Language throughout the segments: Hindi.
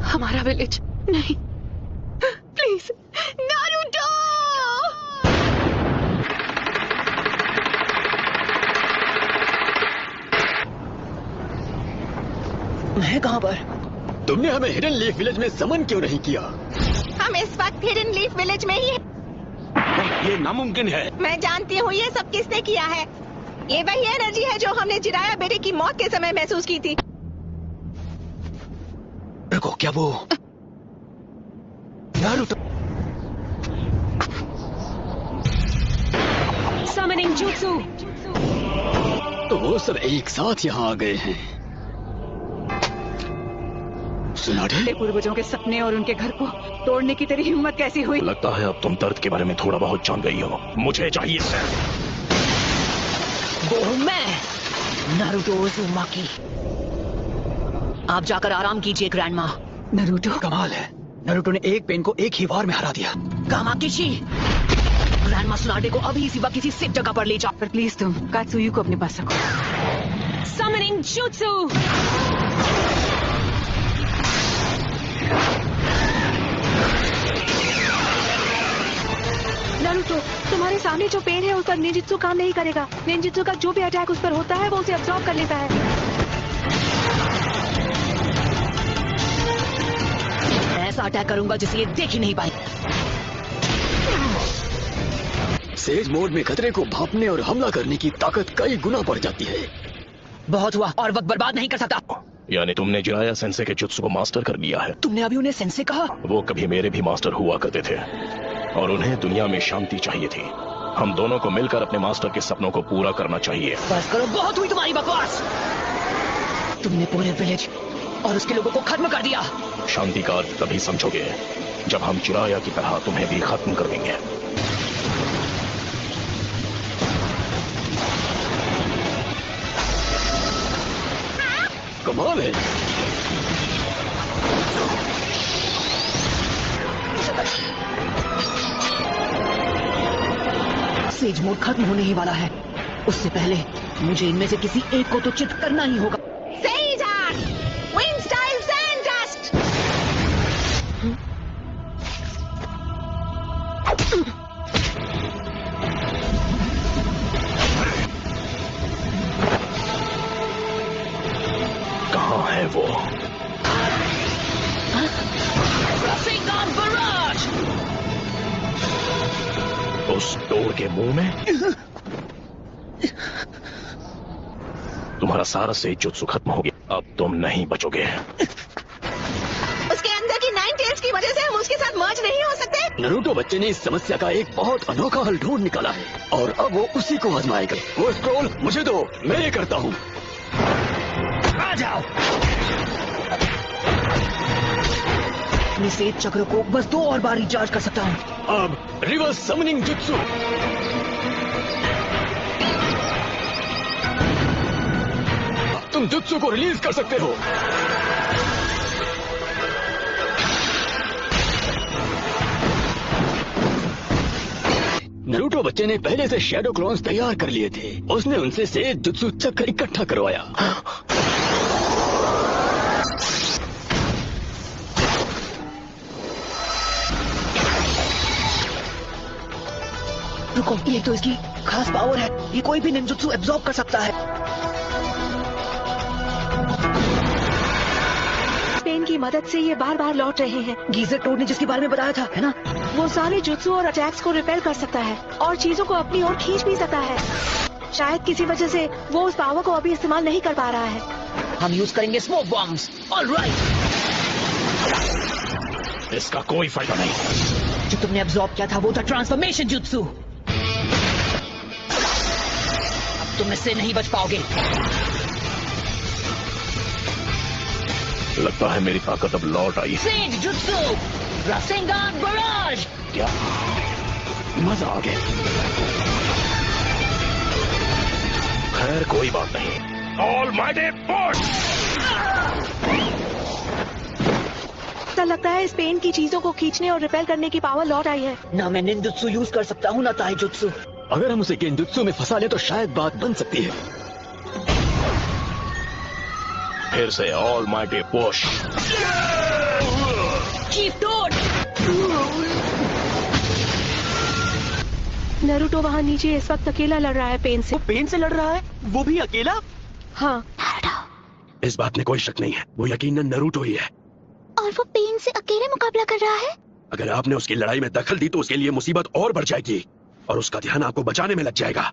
हमारा विलेज नहीं, प्लीज नारुतो। मैं कहां पर? तुमने हमें हिडन लीफ विलेज में समन क्यों नहीं किया? हम इस वक्त हिडन लीफ विलेज में ही हैं। ये नामुमकिन है। मैं जानती हूँ ये सब किसने किया है। ये वही एनर्जी है जो हमने जिराया बेटे की मौत के समय महसूस की थी। रुको, क्या वो नारुतो? Summoning jutsu. तो वो सब एक साथ यहाँ आ गए हैं। सुनाडे? पूर्वजों के सपने और उनके घर को तोड़ने की तेरी हिम्मत कैसी हुई? लगता है अब तुम दर्द के बारे में थोड़ा बहुत जान गई हो। मुझे चाहिए वो हूँ मैं, नारुतो उज़ुमाकी। आप जाकर आराम कीजिए ग्रैंडमा। नारुतो, कमाल है, नारुतो ने एक पेन को एक ही वार में हरा दिया। कामाकिशी, ग्रैंडमा सुनाडे को अभी इसी वक्त किसी सेफ जगह पर ले जाओ। पर प्लीज तुम कात्सुयु को अपने पास रखो। Summoning jutsu. नारुतो, तुम्हारे सामने जो पेन है उस पर निंजुत्सु काम नहीं करेगा। निंजुत्सु का जो भी अटैक उस पर होता है वो उसे अब्सॉर्ब कर लेता है। ऐसा अटैक करूंगा जिसे ये देख ही नहीं पाए। सेज मोड में खतरे को भांपने और हमला करने की ताकत कई गुना बढ़ जाती है। बहुत हुआ, और वक्त बर्बाद नहीं कर सकता। यानी तुमने जिराया सेंसे के जुत्सु को मास्टर कर लिया है। तुमने अभी उन्हें सेंसे कहा? वो कभी मेरे भी मास्टर हुआ करते थे और उन्हें दुनिया में शांति चाहिए थी। हम दोनों को मिलकर अपने मास्टर के सपनों को पूरा करना चाहिए। बस करो, बहुत हुई तुम्हारी बकवास। तुमने पूरे विलेज और उसके लोगों को खत्म कर दिया। शांति का अर्थ तभी समझोगे जब हम चिराया की तरह तुम्हें भी खत्म कर देंगे। कमाल है। सेज मोड खत्म होने ही वाला है। उससे पहले मुझे इनमें से किसी एक को तो चित करना ही होगा। Says art, wind style sand dust. कहाँ है वो? Rasengan Barrage! उस डोर के मुंह में? तुम्हारा सारा सेज जुत्सु खत्म हो गया। अब तुम नहीं बचोगे। उसके अंदर की 9 टेल्स की वजह से हम उसके साथ मर्ज नहीं हो सकते। नारुतो बच्चे ने इस समस्या का एक बहुत अनोखा हल ढूंढ निकाला है और अब वो उसी को आजमाएगा। वो स्क्रॉल मुझे दो, मैं ये करता हूँ। आ जाओ। अपने सेज चक्र को बस 2 और बार रिचार्ज कर सकता हूँ। अब रिवर्स समनिंग जुत्सु। तुम जुत्सु को रिलीज कर सकते हो। नारुतो बच्चे ने पहले से शैडो क्लोन्स तैयार कर लिए थे। उसने उनसे सेज जुत्सु चक्र इकट्ठा करवाया। रुको, ये तो इसकी खास पावर है। ये कोई भी निंजुत्सु एब्जॉर्ब कर सकता है। पेन की मदद से ये बार बार लौट रहे हैं। गीजर टोड ने जिसके बारे में बताया था, है ना? वो सारे जुत्सु और अटैक्स को रिपेल कर सकता है और चीजों को अपनी ओर खींच भी सकता है। शायद किसी वजह से वो उस पावर को अभी इस्तेमाल नहीं कर पा रहा है। हम यूज करेंगे स्मोक बॉम्ब्स। ऑलराइट। इसका कोई फायदा नहीं। जो तुमने एब्जॉर्ब किया था वो था ट्रांसफॉर्मेशन जुत्सु। अब तुम इससे नहीं बच पाओगे। लगता है मेरी ताकत अब लौट आई। सेज जुत्सु, रासेंगान बराज। क्या मजा आ गया। खैर कोई बात नहीं। Almighty force. ऐसा लगता है इस पेन की चीजों को खींचने और रिपेल करने की पावर लौट आई है। ना मैं निंजुत्सु यूज कर सकता हूँ ना ताइजुत्सु। अगर हम उसे गेंजुत्सु में फंसा ले तो शायद बात बन सकती है। फिर से all mighty push. Chief dot. Naruto वहाँ नीचे इस वक्त अकेला लड़ रहा है पेन से। वो पेन से लड़ रहा है, वो भी अकेला? हाँ। इस बात में कोई शक नहीं है, वो यकीनन नरूटो ही है। और वो पेन से अकेले मुकाबला कर रहा है। अगर आपने उसकी लड़ाई में दखल दी तो उसके लिए मुसीबत और बढ़ जाएगी और उसका ध्यान आपको बचाने में लग जाएगा।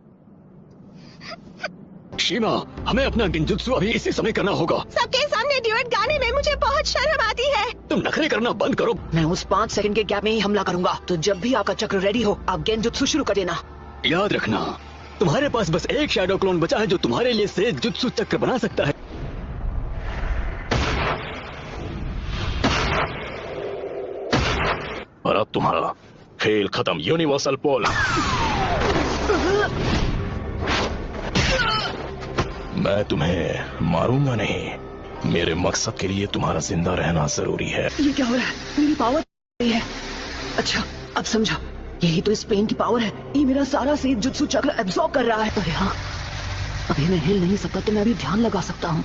शीमा, हमें अपना गेंजुत्सु अभी इसी समय करना होगा। सबके सामने ड्यूएट गाने में मुझे बहुत शर्म आती है। तुम नखरे करना बंद करो। मैं उस 5 सेकंड के गैप में ही हमला करूंगा, तो जब भी आपका चक्र रेडी हो आप गेंजुत्सु शुरू कर देना। याद रखना, तुम्हारे पास बस एक शैडो क्लोन बचा है जो तुम्हारे लिए सेज जुत्सु चक्र बना सकता है। और अब तुम्हारा खेल खत्म। यूनिवर्सल पोल। मैं तुम्हें मारूंगा नहीं। मेरे मकसद के लिए तुम्हारा जिंदा रहना जरूरी है। ये क्या हो रहा है? मेरी पावर है। अच्छा अब समझा, यही तो इस पेन की पावर है। ये मेरा सारा सेज जुत्सु चक्र एब्सॉर्ब कर रहा है। अरे हाँ, अभी मैं हिल नहीं सकता तो मैं अभी ध्यान लगा सकता हूँ।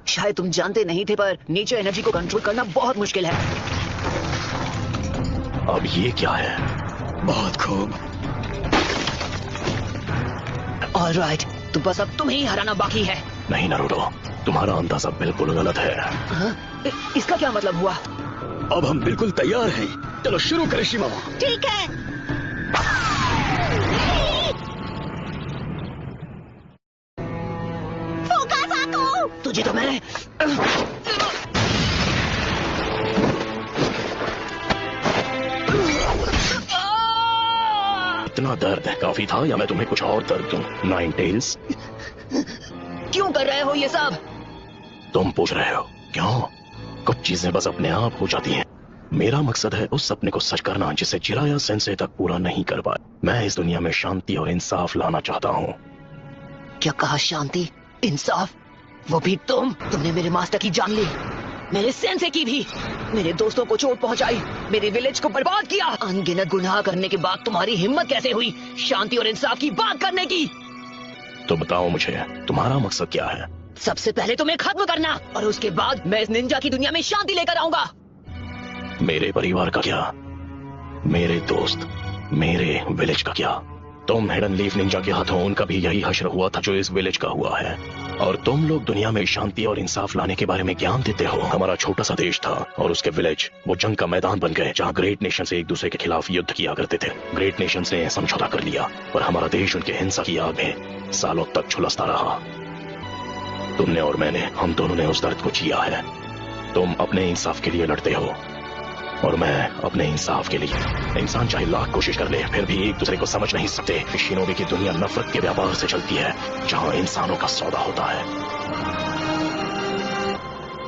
शायद तुम जानते नहीं थे पर नेचर एनर्जी को कंट्रोल करना बहुत मुश्किल है। अब ये क्या है? बहुत खूब। ऑलराइट, तो बस अब तुम्हें ही हराना बाकी है। नहीं नारुतो, तुम्हारा अंदाजा बिल्कुल गलत है। हाँ? इसका क्या मतलब हुआ? अब हम बिल्कुल तैयार हैं। चलो शुरू करें शीमा। ठीक है। तुझे तो मैंने इतना दर्द काफी था या मैं तुम्हें कुछ और दर्द दूं? नाइन टेल्स, क्यों कर रहे हो ये सब? तुम पूछ रहे हो क्यों? कुछ चीजें बस अपने आप हो जाती हैं। मेरा मकसद है उस सपने को सच करना जिसे जिराया सेंसे तक पूरा नहीं कर पाया। मैं इस दुनिया में शांति और इंसाफ लाना चाहता हूँ। क्या कहा? शांति, इंसाफ? वो भी तुमने मेरे मास्टर की जान ली, मेरे सेंसे की भी, मेरे दोस्तों को चोट पहुंचाई, मेरे विलेज को बर्बाद किया। अनगिनत गुनाह करने के बाद तुम्हारी हिम्मत कैसे हुई शांति और इंसाफ की बात करने की? तो बताओ मुझे, तुम्हारा मकसद क्या है? सबसे पहले तुम्हें खत्म करना और उसके बाद मैं इस निंजा की दुनिया में शांति लेकर आऊंगा। मेरे परिवार का क्या? मेरे दोस्त, मेरे विलेज का क्या? तुम हिडन लीफ निंजा के हाथों उनका भी यही हश्र हुआ था जो इस विलेज का हुआ है। और तुम लोग दुनिया में शांति और इंसाफ लाने के बारे में ज्ञान देते हो। हमारा छोटा सा देश था और उसके विलेज वो जंग का मैदान बन गए जहाँ ग्रेट नेशन से एक दूसरे के खिलाफ युद्ध किया करते थे। ग्रेट नेशन ने समझौता कर लिया पर हमारा देश उनके हिंसा की आग में सालों तक झुलसता रहा। तुमने और मैंने, हम दोनों ने उस दर्द को जिया है। तुम अपने इंसाफ के लिए लड़ते हो और मैं अपने इंसाफ के लिए। इंसान चाहे लाख कोशिश कर ले फिर भी एक दूसरे को समझ नहीं सकते। शिनोबी की दुनिया नफरत के व्यापार से चलती है जहाँ इंसानों का सौदा होता है।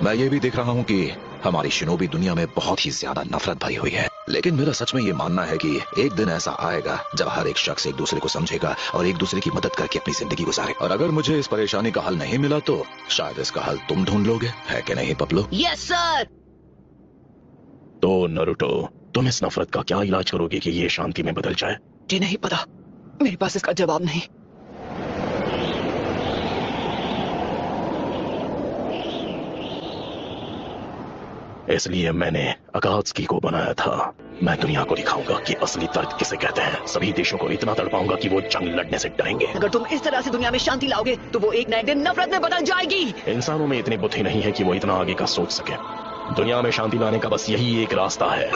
मैं ये भी देख रहा हूँ कि हमारी शिनोबी दुनिया में बहुत ही ज्यादा नफरत भरी हुई है, लेकिन मेरा सच में ये मानना है कि एक दिन ऐसा आएगा जब हर एक शख्स एक दूसरे को समझेगा और एक दूसरे की मदद करके अपनी जिंदगी गुजारे। और अगर मुझे इस परेशानी का हल नहीं मिला तो शायद इसका हल तुम ढूंढ लोगे, है कि नहीं पपलू? Yes sir. तो नारुतो, तुम इस नफरत का क्या इलाज करोगे कि ये शांति में बदल जाए? जी नहीं पता, मेरे पास इसका जवाब नहीं। इसलिए मैंने अकात्सुकी को बनाया था। मैं दुनिया को दिखाऊंगा कि असली दर्द किसे कहते हैं। सभी देशों को इतना तड़पाऊंगा कि वो जंग लड़ने से डरेंगे। अगर तुम इस तरह से दुनिया में शांति लाओगे तो वो एक नए दिन नफरत में बदल जाएगी। इंसानों में इतनी बुद्धि नहीं है कि वो इतना आगे का सोच सके। दुनिया में शांति लाने का बस यही एक रास्ता है।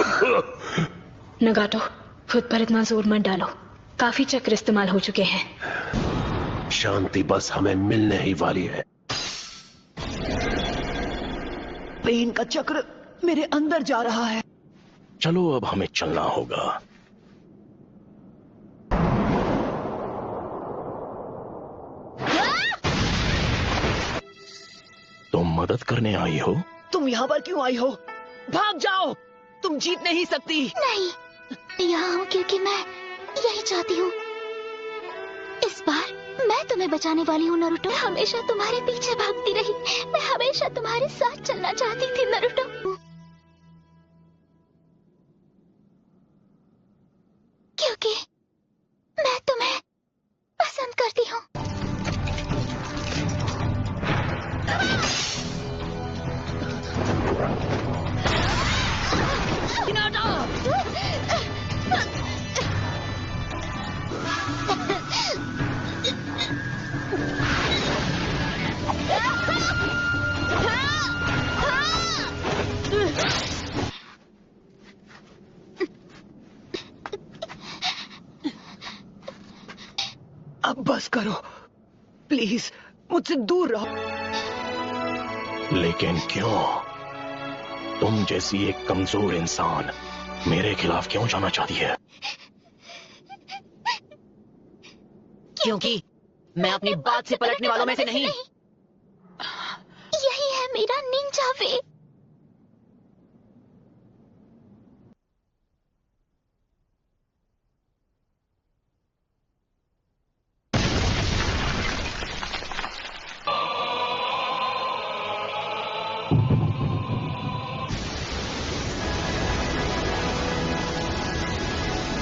नगाटो, खुद पर इतना जोर मत डालो, काफी चक्र इस्तेमाल हो चुके हैं। शांति बस हमें मिलने ही वाली है। पेन का चक्र मेरे अंदर जा रहा है। चलो अब हमें चलना होगा। तुम मदद करने आई हो? तुम यहाँ पर क्यों आई हो? भाग जाओ, तुम जीत नहीं सकती। नहीं, यहाँ हूँ क्योंकि मैं यही चाहती हूँ। इस बार मैं तुम्हें बचाने वाली हूँ नारुतो। मैं हमेशा तुम्हारे पीछे भागती रही। मैं हमेशा तुम्हारे साथ चलना चाहती थी नारुतो। क्योंकि मैं तुम्हें पसंद करती हूँ। अब बस करो प्लीज, मुझसे दूर रहो। लेकिन क्यों? तुम जैसी एक कमजोर इंसान मेरे खिलाफ क्यों जाना चाहती है? क्योंकि मैं अपनी बात से पलटने वालों में से नहीं। यही है मेरा निंजा वे।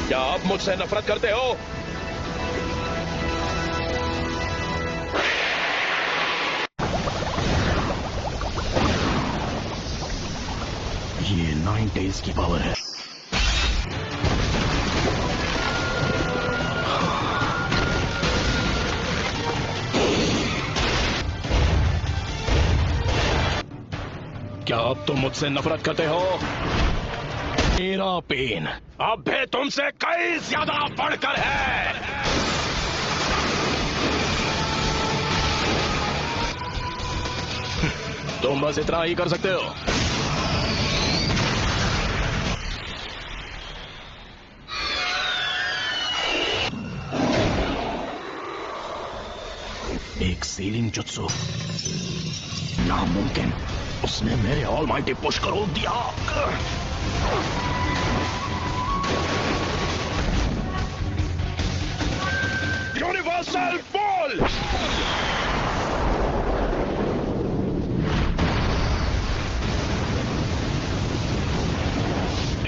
क्या आप मुझसे नफरत करते हो? ये 9 टेल्स की पावर है। क्या अब तुम मुझसे नफरत करते हो? मेरा पेन अब भी तुमसे कई ज्यादा बढ़कर है। तुम बस इतना ही कर सकते हो। एक सीलिंग जुत्सु, नामुमकिन। उसने मेरे ऑलमाइटी पुश को रोक दिया। Universal ball.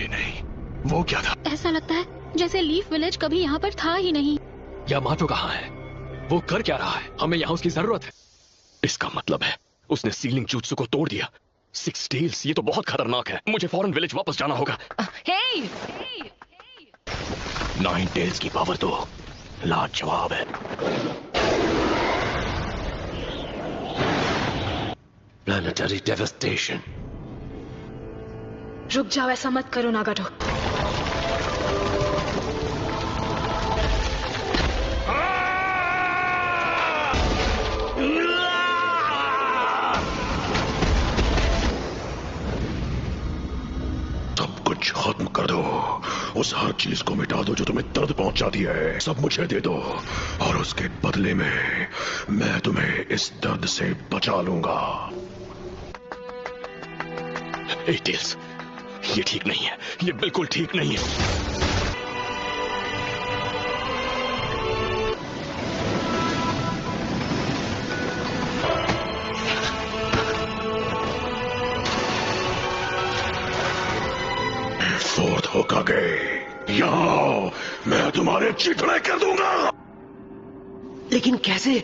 नहीं, वो क्या था? ऐसा लगता है जैसे लीफ विलेज कभी यहाँ पर था ही नहीं। यामाटो कहाँ है? वो कर क्या रहा है? हमें यहाँ उसकी जरूरत है। इसका मतलब है उसने सीलिंग जुत्सु को तोड़ दिया। 6 टेल्स, ये तो बहुत खतरनाक है। मुझे फौरन विलेज वापस जाना होगा। हे! 9 टेल्स की पावर तो लाजवाब है। Planetary devastation. रुक जाओ, ऐसा मत करो नागाटो। कुछ खत्म कर दो। उस हर चीज को मिटा दो जो तुम्हें दर्द पहुंचाती है। सब मुझे दे दो और उसके बदले में मैं तुम्हें इस दर्द से बचा लूंगा। टेल्स, ये ठीक नहीं है। ये बिल्कुल ठीक नहीं है। फोर्थ होकागे, यहाँ आओ, मैं तुम्हारे चिथड़े कर दूंगा। लेकिन कैसे?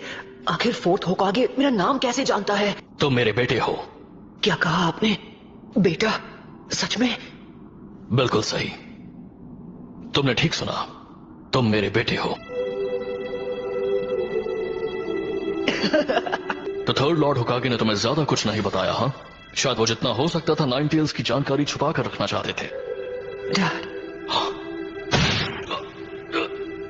आखिर फोर्थ होकागे मेरा नाम कैसे जानता है? तुम मेरे बेटे हो। क्या कहा आपने? बेटा? सच में? बिल्कुल सही, तुमने ठीक सुना। तुम मेरे बेटे हो। तो थर्ड लॉर्ड होकागे ने तुम्हें ज्यादा कुछ नहीं बताया? हाँ, शायद वो जितना हो सकता था 9 टेल्स की जानकारी छुपा कर रखना चाहते थे। डैड,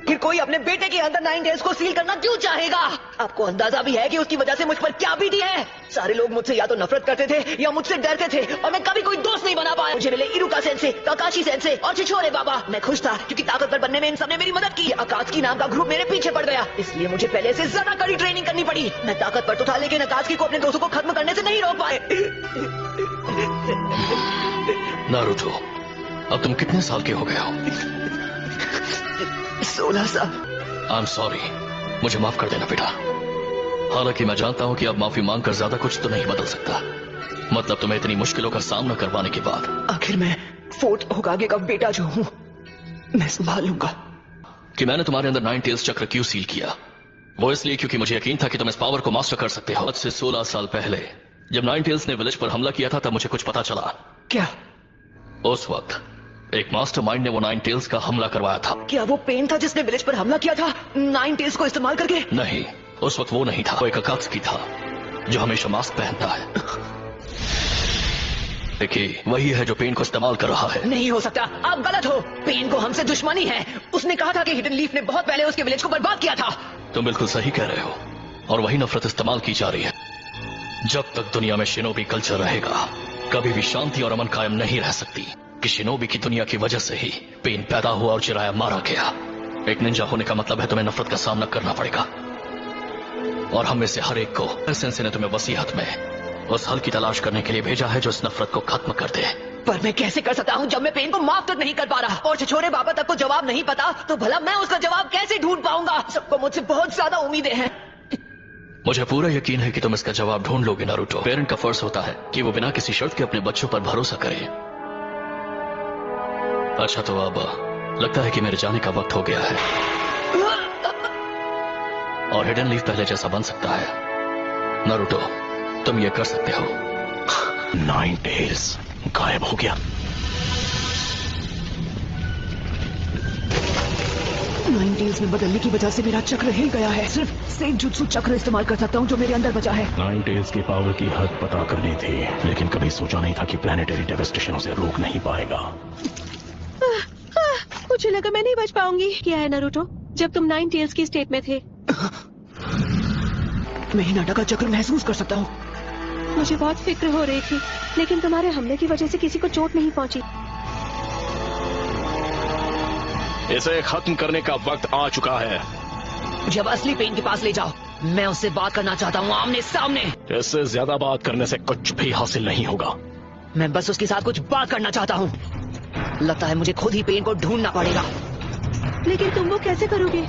फिर कोई अपने बेटे के अंदर 9 टेल्स को सील करना क्यों चाहेगा? आपको अंदाजा भी है कि उसकी वजह से मुझ पर क्या बीती है? सारे लोग मुझसे या तो नफरत करते थे या मुझसे डरते थे और मैं कभी कोई दोस्त नहीं बना पाया। मुझे मिले इरुका सेंसे, काकाशी सेंसे और छिछोरे बाबा। मैं खुश था क्योंकि ताकतवर बनने में इन सबने मेरी मदद की। अकात्सुकी नाम का ग्रुप मेरे पीछे पड़ गया, इसलिए मुझे पहले से ज्यादा कड़ी ट्रेनिंग करनी पड़ी। मैं ताकतवर तो था लेकिन अकात्सुकी को अपने दोस्तों को खत्म करने से नहीं रोक पाए। नारुतो, अब तुम कितने साल के हो गए हो? 16 साल। आई एम सॉरी, मुझे माफ कर देना बेटा। हालांकि मैं जानता हूं कि अब माफी मांगकर ज्यादा कुछ तो नहीं बदल सकता। मतलब तुम्हें इतनी मुश्किलों का सामना करवाने के बाद आखिर मैं फोर्ट होकागे का बेटा जो हूँ, मैं संभाल लूंगा। कि मैंने तुम्हारे अंदर 9 टेल्स चक्र क्यों सील किया, वो इसलिए क्योंकि मुझे यकीन था कि तुम इस पावर को मास्टर कर सकते हो। आज से 16 साल पहले जब 9 टेल्स ने विलेज पर हमला किया था, तब मुझे कुछ पता चला। क्या? उस वक्त एक मास्टरमाइंड ने वो 9 टेल्स का हमला करवाया था। क्या वो पेन था जिसने विलेज पर हमला किया था 9 टेल्स को इस्तेमाल करके? नहीं, उस वक्त वो नहीं था। वो एक अकात्सुकी था जो हमेशा मास्क पहनता है। देखिए, वही है जो पेन को इस्तेमाल कर रहा है। नहीं हो सकता, आप गलत हो। पेन को हमसे दुश्मनी है। उसने कहा था कि हिडन लीफ ने बहुत पहले उसके विलेज को बर्बाद किया था। तुम बिल्कुल सही कह रहे हो, और वही नफरत इस्तेमाल की जा रही है। जब तक दुनिया में शिनोबी कल्चर रहेगा, कभी भी शांति और अमन कायम नहीं रह सकती। कि शिनोबी की दुनिया की वजह से ही पेन पैदा हुआ और जिराया मारा गया। एक निंजा होने का मतलब है तुम्हें नफरत का सामना करना पड़ेगा, और हम में से हर एक को सेंसे ने तुम्हें वसीयत में उस हल की तलाश करने के लिए भेजा है जो इस नफरत को खत्म कर दे। पर मैं कैसे कर सकता हूँ जब मैं पेन को माफ तक नहीं कर पा रहा, और छिछोरे बाबा तक को जवाब नहीं पता, तो भला मैं उसका जवाब कैसे ढूंढ पाऊंगा? सबको मुझसे बहुत ज्यादा उम्मीदें हैं। मुझे पूरा यकीन है कि तुम इसका जवाब ढूंढ लोगे नारुतो। पेरेंट का फर्ज होता है कि वो बिना किसी शर्त के अपने बच्चों पर भरोसा करे। अच्छा, तो अब लगता है कि मेरे जाने का वक्त हो गया है, और हिडन लीफ पहले जैसा बन सकता है। नारुतो, तुम ये कर सकते हो। 9 टेल्स गायब हो गया। 9 टेल्स में बदलने की वजह से मेरा चक्र हिल गया है। सिर्फ सेंजुत्सु चक्र इस्तेमाल कर सकता हूँ जो मेरे अंदर बचा है। 9 टेल्स की पावर की हद पता करनी थी, लेकिन कभी सोचा नहीं था कि प्लैनेटरी डेवास्टेशन उसे रोक नहीं पाएगा। मुझे लगा मैं नहीं बच पाऊंगी। क्या है नारुतो, जब तुम 9 टेल्स की स्टेट में थे, मैं हिनाटा का चक्र महसूस कर सकता हूँ। मुझे बहुत फिक्र हो रही थी, लेकिन तुम्हारे हमले की वजह से किसी को चोट नहीं पहुंची। इसे खत्म करने का वक्त आ चुका है। जब असली पेन के पास ले जाओ, मैं उससे बात करना चाहता हूँ आमने सामने। इससे ज्यादा बात करने से कुछ भी हासिल नहीं होगा। मैं बस उसके साथ कुछ बात करना चाहता हूँ। लगता है मुझे खुद ही पेन को ढूंढना पड़ेगा। लेकिन तुम वो कैसे करोगे?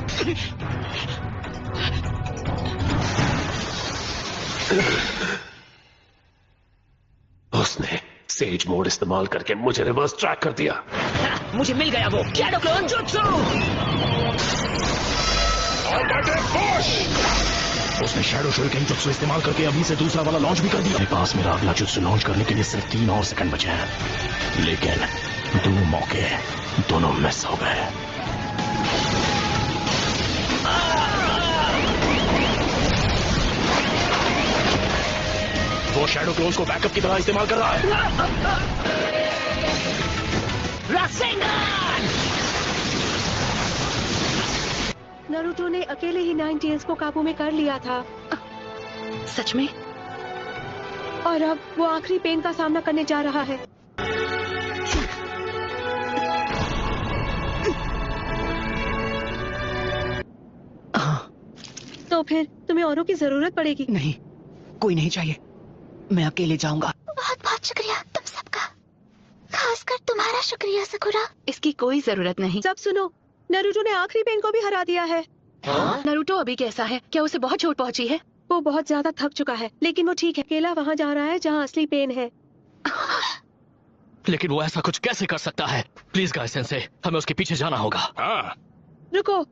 उसने सेज मोड इस्तेमाल करके मुझे रिवर्स ट्रैक कर दिया। मुझे मिल गया वो शैडो क्लोन जुत्सु। उसने शैडो शuriken जुत्सु इस्तेमाल करके अभी से दूसरा वाला लॉन्च भी कर दिया। मेरे पास मेरा अगला जुत्सु लॉन्च करने के लिए सिर्फ 3 और सेकंड बचे हैं, लेकिन 2 मौके दोनों मिस हो गए। वो शैडो क्लोन्स को बैकअप की तरह इस्तेमाल कर रहा है। नारुतो ने अकेले ही 9 टेल्स को काबू में कर लिया था। सच में? और अब वो आखिरी पेन का सामना करने जा रहा है। तो फिर तुम्हें औरों की जरूरत पड़ेगी? नहीं, कोई नहीं चाहिए। मैं अकेले जाऊंगा। बहुत बहुत शुक्रिया तुम सबका, खासकर तुम्हारा शुक्रिया सकुरा। इसकी कोई जरूरत नहीं। सब सुनो, नारुतो ने आखिरी पेन को भी हरा दिया है। नारुतो अभी कैसा है? क्या उसे बहुत चोट पहुंची है? वो बहुत ज्यादा थक चुका है, लेकिन वो ठीक है। अकेला वहाँ जा रहा है जहाँ असली पेन है। लेकिन वो ऐसा कुछ कैसे कर सकता है? प्लीज गाय सेंसे, हमें उसके पीछे जाना होगा। हाँ। रुको,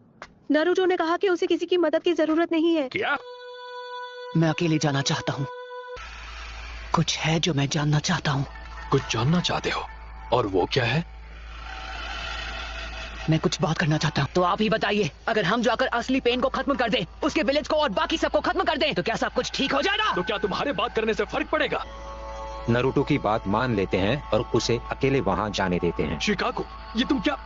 नारुतो ने कहा कि उसे किसी की मदद की जरूरत नहीं है। क्या? मैं अकेले जाना चाहता हूँ। कुछ है जो मैं जानना चाहता हूँ। कुछ जानना चाहते हो? और वो क्या है? मैं कुछ बात करना चाहता हूँ। तो आप ही बताइए, अगर हम जाकर असली पेन को खत्म कर दें, उसके विलेज को और बाकी सबको खत्म कर दें, तो क्या सब कुछ ठीक हो जाएगा? तो क्या तुम्हारे बात करने से फर्क पड़ेगा? नारुतो की बात मान लेते हैं और उसे अकेले वहाँ जाने देते हैं। शिकागो, ये तुम क्या?